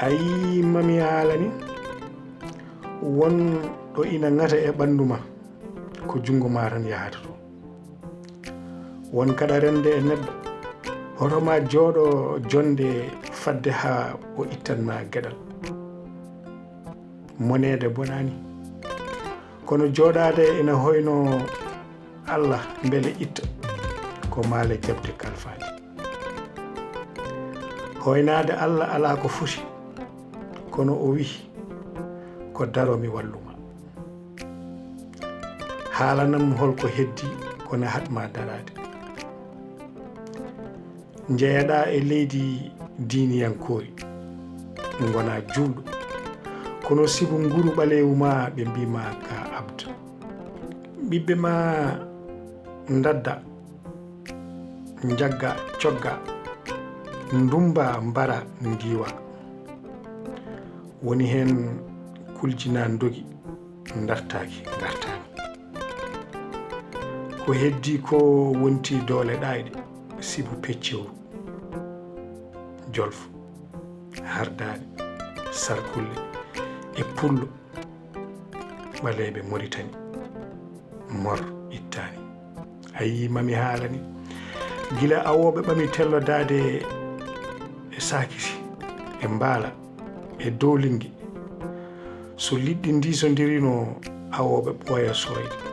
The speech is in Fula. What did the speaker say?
ayi mami haalani won ɗo ina ngata e ɓandu ma ko jungo ma tan yahata to won kada rende e neɗɗo hoto ma jooɗo jonde fadde ha o ittanma gueɗal monede bonani kono jooɗade ina hoyno Allah beele itta ko maale jabde kalfaji hoynade Allah ala ko foti kono o wi ko daromi walluma haalanam holko heddi kono hatma darade jeeyaɗa e leydi diiniyankori gona julɗo kono sibu nguru ɓalewu ma ɓe mbima ka abda ɓiɓɓe ma dadda jagga cogga ndumba mbara ndiwa woni hen kuljina dogi dartaki gartani ko heddi ko wonti doole ɗayɗe sibu peccewru jolfo hardade sarkulle e pullo ɓaleɓe Moritani mor ittani ayi mami haalani gila awoɓe ɓami tellodade e sakisi e mbaala e dolingi so liɗɗi ndisodirino awoɓe ɓooya soyde